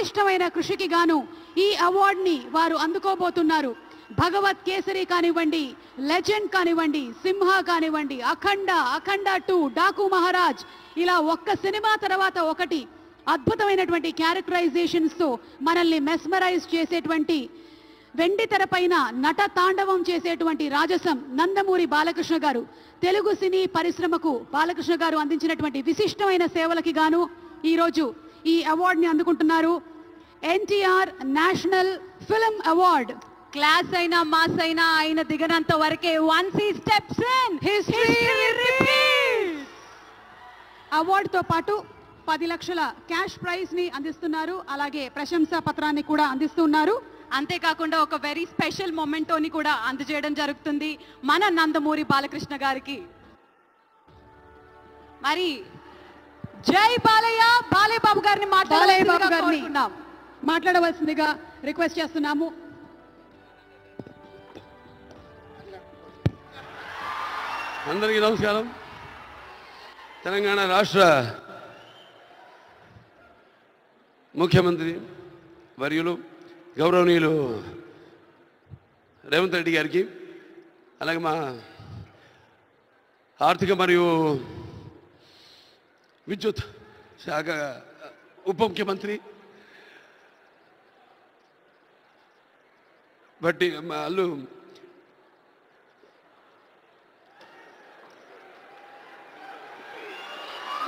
విశిష్టమైన కృషికి గాను ఈ అవార్డుని వారు అందుకోబోతున్నారు. భగవత్ కేసరి కానివ్వండి, లెజెండ్ కానివ్వండి, సింహ కానివ్వండి, అఖండ 2, డాకు మహారాజ్, ఇలా ఒక్క సినిమా తర్వాత ఒకటి అద్భుతమైనటువంటి క్యారెక్టరైజేషన్స్ తో మనల్ని మెస్మరైజ్ చేసేటువంటి, వెండి తెరపైన నట తాండవం చేసేటువంటి రాజసం నందమూరి బాలకృష్ణ గారు. తెలుగు సినీ పరిశ్రమకు బాలకృష్ణ గారు అందించినటువంటి విశిష్టమైన సేవలకి గాను ఈరోజు ఈ అవార్డుని అందుకుంటున్నారు. NTR national film award. Class అయినా మాస్ అయినా ఆయన దిగనంత వరకే once he steps in history repeats. అవార్డుతో పాటు 10 లక్షల క్యాష్ ప్రైజ్ ని అందిస్తున్నారు. అలాగే ప్రశంసా పత్రాన్ని కూడా అందిస్తున్నారు. అంతేకాకుండా ఒక వెరీ స్పెషల్ మొమెంటోని కూడా అందజేయడం జరుగుతుంది మన నందమూరి బాలకృష్ణ గారికి. మరి జై బాలయ్య, బాలయ్యబాబు గారిని మాట్లాడవలసిందిగా రిక్వెస్ట్ చేస్తున్నాము. అందరికీ నమస్కారం. తెలంగాణ రాష్ట్ర ముఖ్యమంత్రి వర్యులు గౌరవనీయులు రేవంత్ రెడ్డి గారికి, అలాగే మా ఆర్థిక మరియు విద్యుత్ శాఖ ఉప ముఖ్యమంత్రి బట్టి వాళ్ళు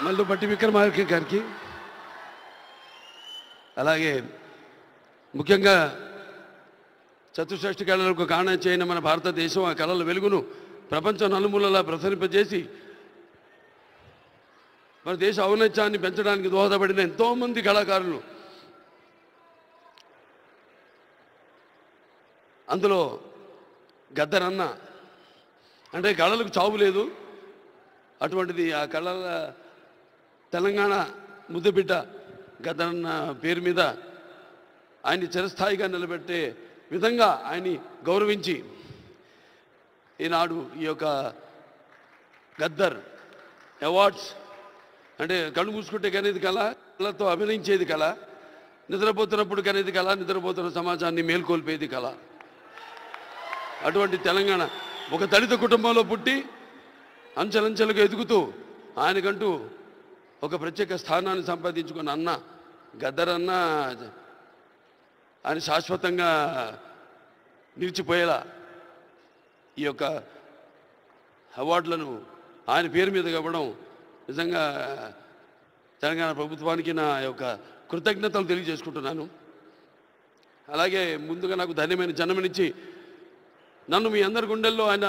మల్లు బట్టి విక్రమార్క గారికి, అలాగే ముఖ్యంగా చతుషష్ఠి కళలకు కారణం చేయని మన భారతదేశం ఆ కళల వెలుగును ప్రపంచం నలుమూలలా ప్రసరింపజేసి మన దేశ ఔన్నత్యాన్ని పెంచడానికి దోహదపడిన ఎంతోమంది కళాకారులు, అందులో గద్దరన్న అంటే కళలకు చావు లేదు, అటువంటిది ఆ కళల తెలంగాణ ముద్దుబిడ్డ గద్దరన్న పేరు మీద ఆయన్ని చిరస్థాయిగా నిలబెట్టే విధంగా ఆయన్ని గౌరవించి ఈనాడు ఈ యొక్క గద్దర్ అవార్డ్స్ అంటే కళ్ళు మూసుకుంటే కనేది కళ, కళతో అభినయించేది కళ, నిద్రపోతున్నప్పుడు కనేది కళ, నిద్రపోతున్న సమాజాన్ని మేల్కొల్పేది కళ. అటువంటి తెలంగాణ ఒక దళిత కుటుంబంలో పుట్టి అంచెలంచెలుగా ఎదుగుతూ ఆయనకంటూ ఒక ప్రత్యేక స్థానాన్ని సంపాదించుకున్న అన్న గద్దరన్న ఆయన శాశ్వతంగా నిలిచిపోయేలా ఈ యొక్క అవార్డులను ఆయన పేరు మీద ఇవ్వడం నిజంగా తెలంగాణ ప్రభుత్వానికి నా యొక్క కృతజ్ఞతలు తెలియజేసుకుంటున్నాను. అలాగే ముందుగా నాకు ధన్యమైన జన్మనిచ్చి నన్ను మీ అందరి గుండెల్లో ఆయన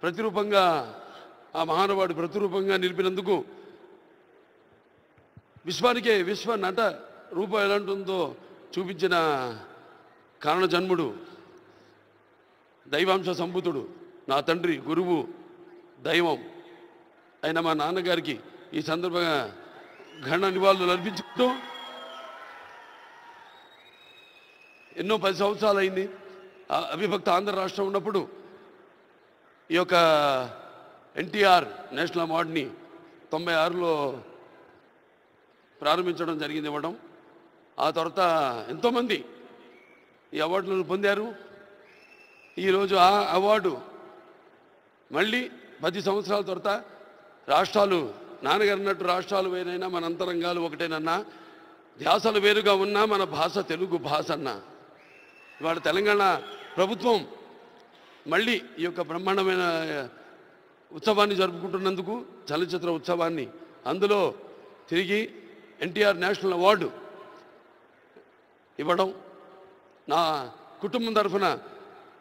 ప్రతిరూపంగా, ఆ మహానుభావుడు ప్రతిరూపంగా నిలిపినందుకు, విశ్వానికే విశ్వ నట రూపం ఎలాంటిందో చూపించిన కారణ జన్ముడు, దైవాంశ సంభూతుడు, నా తండ్రి, గురువు, దైవం అయిన మా నాన్నగారికి ఈ సందర్భంగా ఘన నివాళులు అర్పించుకుంటూ, ఎన్నో 10 సంవత్సరాలు అయింది అవిభక్త ఆంధ్ర రాష్ట్రం ఉన్నప్పుడు ఈ యొక్క ఎన్టీఆర్ నేషనల్ అవార్డుని 96లో ప్రారంభించడం జరిగింది, ఇవ్వడం. ఆ తర్వాత ఎంతోమంది ఈ అవార్డులను పొందారు. ఈరోజు ఆ అవార్డు మళ్ళీ 10 సంవత్సరాల తర్వాత రాష్ట్రాలు, నాన్నగారు అన్నట్టు రాష్ట్రాలు వేరైనా మన అంతరంగాలు ఒకటేనన్నా, ధ్యాసలు వేరుగా ఉన్నా మన భాష తెలుగు భాష అన్నా. ఇవాళ తెలంగాణ ప్రభుత్వం మళ్ళీ ఈ యొక్క బ్రహ్మాండమైన ఉత్సవాన్ని జరుపుకుంటున్నందుకు, చలనచిత్ర ఉత్సవాన్ని, అందులో తిరిగి ఎన్టీఆర్ నేషనల్ అవార్డు ఇవ్వడం, నా కుటుంబం తరఫున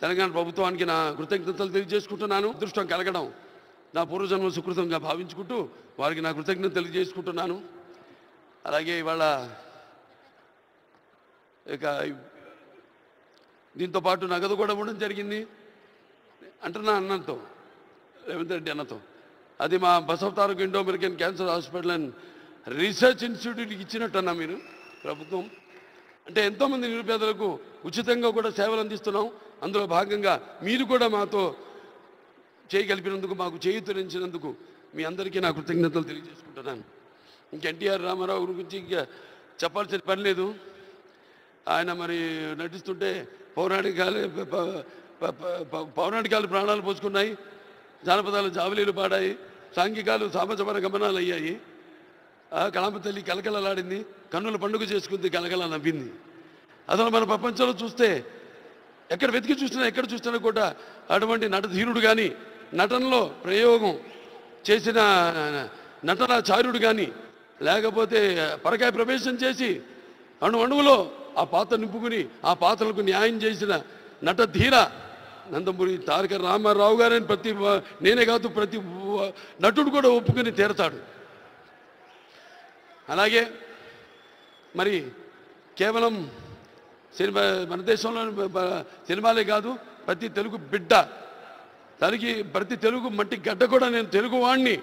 తెలంగాణ ప్రభుత్వానికి నా కృతజ్ఞతలు తెలియజేసుకుంటున్నాను. అదృష్టం కలగడం నా పూర్వజన్మ సుకృతంగా భావించుకుంటూ వారికి నా కృతజ్ఞతలు తెలియజేసుకుంటున్నాను. అలాగే ఇవాళ ఇక దీంతో పాటు నగదు కూడా ఇవ్వడం జరిగింది అంటున్నా అన్నతో, రేవంత్ రెడ్డి అన్నతో. అది మా Basavataraka Indo American cancer hospital and research ఇన్స్టిట్యూట్కి ఇచ్చినట్టన్నా మీరు ప్రభుత్వం. అంటే ఎంతోమంది నిరుపేదలకు ఉచితంగా కూడా సేవలు అందిస్తున్నాం. అందులో భాగంగా మీరు కూడా మాతో చేయగలిపినందుకు, మాకు చేయూతనించినందుకు మీ అందరికీ నా కృతజ్ఞతలు తెలియజేసుకుంటున్నాను. ఇంక ఎన్టీఆర్ రామారావు గురించి ఇంకా చెప్పాల్సిన పని లేదు. ఆయన మరి నటిస్తుంటే పౌరాణికాలు ప్రాణాలు పోసుకున్నాయి, జానపదాలు జావలీలు పాడాయి, సాంఘికాలు సామజమన గమనాలు అయ్యాయి. కళామ తల్లి కలకలలాడింది, కన్నుల పండుగ చేసుకుంది, కలకల నవ్వింది. అసలు మన ప్రపంచంలో చూస్తే ఎక్కడ వెతికి చూసినా ఎక్కడ చూసినా కూడా అటువంటి నటధీరుడు కానీ, నటనలో ప్రయోగం చేసిన నటనాచార్యుడు కానీ, లేకపోతే పరకాయ ప్రవేశం చేసి అణువులో ఆ పాత్ర నింపుకుని ఆ పాత్రలకు న్యాయం చేసిన నటధీర నందమూరి తారక రామారావు గారని నేనే కాదు ప్రతి నటుడు కూడా ఒప్పుకుని తీరతాడు. అలాగే మరి కేవలం సినిమా మన దేశంలో సినిమాలే కాదు, ప్రతి తెలుగు బిడ్డ ప్రతి తెలుగు మట్టి గడ్డ కూడా నేను తెలుగు వాణ్ణి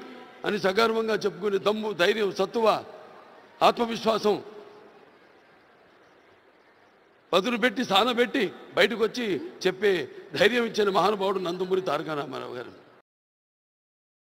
అని సగర్వంగా చెప్పుకునే దమ్ము, ధైర్యం, సత్తువ, ఆత్మవిశ్వాసం పదును పెట్టి సానబెట్టి బయటకు వచ్చి చెప్పే ధైర్యం ఇచ్చిన మహానుభావుడు నందమూరి తారక రామారావు గారు.